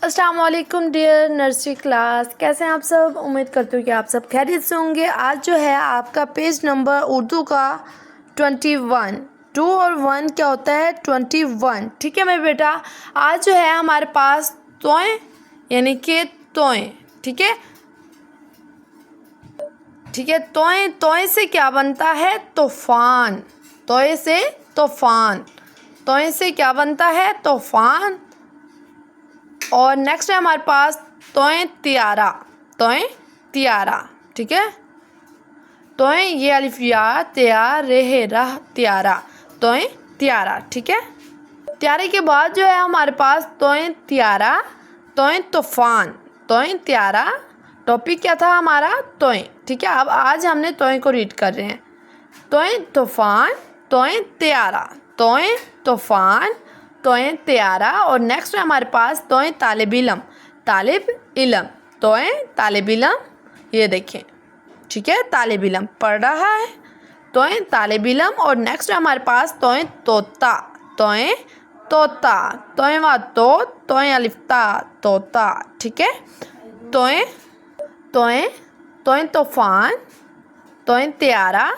अस्सलाम वालेकुम dear nursery class, कैसे हैं आप सब। उम्मीद करती हूँ कि आप सब खैरियत से होंगे। आज जो है आपका पेज नंबर उर्दू का 21, 2 और 1 क्या होता है 21। ठीक है मेरे बेटा, आज जो है हमारे पास तोय यानी कि तोय। ठीक है तोय, तोय से क्या बनता है तूफान। तोय से तूफान, तोय से क्या बनता है तूफान। और नेक्स्ट है हमारे पास तोय तियारा, तोय तियारा। ठीक है, तोय ये अलिफिया तैयार रहे रह तियारा, तोय तियारा। ठीक है, तियारे के बाद जो है हमारे पास तोय तियारा, तोय तूफान, तोय तियारा। टॉपिक क्या था हमारा तोय। ठीक है, अब आज हमने तोय को रीड कर रहे हैं। तोय तूफान, तोय तियारा, तोय तूफान, तोय तियारा। और नेक्स्ट है हमारे पास तोय तालिब इलम, तालिब इलम, तोय तालिब इलम। ये देखें, ठीक है, तालिब इलम पढ़ रहा है, तोय तालिब इलम। और नेक्स्ट है हमारे पास तोय तोता, तोय तोता, तोय व तोय अलिफ्ता तोता। ठीक है, तोय तोय तोय तूफान, तोय तियारा,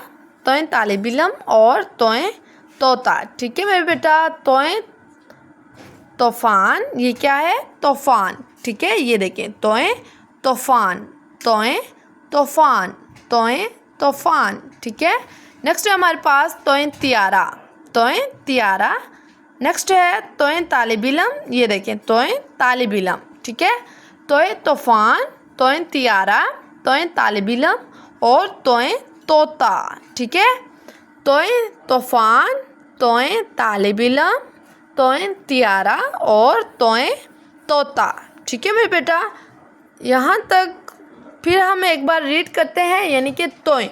तोय तालिब इलम और तोय तोता। ठीक है मेरे बेटा, तोय तूफान ये क्या है तूफान। ठीक है, ये देखें तोय तूफान, तोय तूफान, तोय तूफान। ठीक है, नेक्स्ट है हमारे पास तोय तियारा, तोय तियारा। नेक्स्ट है तोय तालिब इलम, ये देखें तोय तालिब इलम। ठीक है, तोय तूफान, तोय तियारा, तोय तालिब इलम और तोय तोता। ठीक है, तोय तूफान, तोय तालिब इलम, तोय तियारा और तोय तोता। ठीक है मेरे बेटा, यहाँ तक फिर हम एक बार रीड करते हैं। यानी कि तोय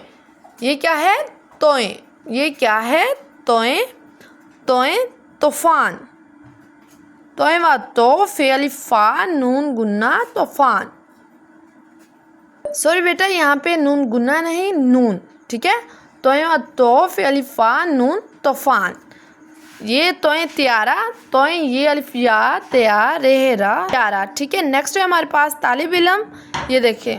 ये क्या है तोय, ये क्या है तोय, तोय तूफान, तोय व तो फेल फा नून गुन्ना तूफान। सॉरी बेटा, यहाँ पे नून गुन्ना नहीं नून। ठीक है, तोय व तो फेल फा नून तूफान। ये तोय तियारा, तोय ये अलिफिया तैयार रेहरा तियारा। ठीक है, नेक्स्ट है हमारे पास तालिब इलम, ये देखिए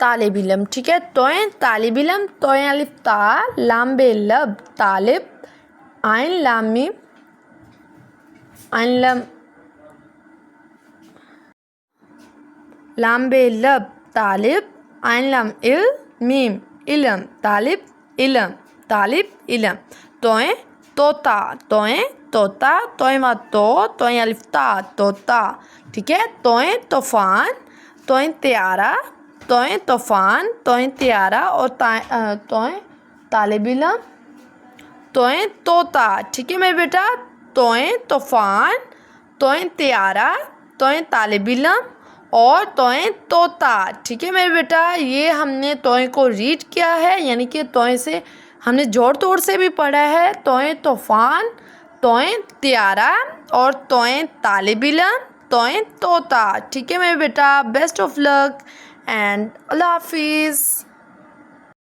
तालिब इलम। ठीक है, तोय तालिब इलम, तोय अलिफ ता लाम बे लब तालिब, आइन लाम मीम, आइन लम लाम बे लब तालिब, आइन लाम इल मीम इलम तालिब इलम, तालिब इलम। तोय तोता, तोय तोता, तोय व तोय अलिफ ता तोता। ठीक है, तोय तूफान, तोय तियारा, तोय तूफान, तोय तियारा और तोय तालिब इलम, तोय तोता। ठीक है मेरे बेटा, तोय तूफान, तोय तियारा, तोय तालिब इलम और तोय तोता। ठीक है मेरे बेटा, ये हमने तोय को रीड किया है, यानी कि तोय से हमने जोड़ तोड़ से भी पढ़ा है। तोय तूफान, तोय तियारा और तोय तालिब इलम, तोय तोता। ठीक है मेरे बेटा, बेस्ट ऑफ लक एंड अल्लाह हाफिज़।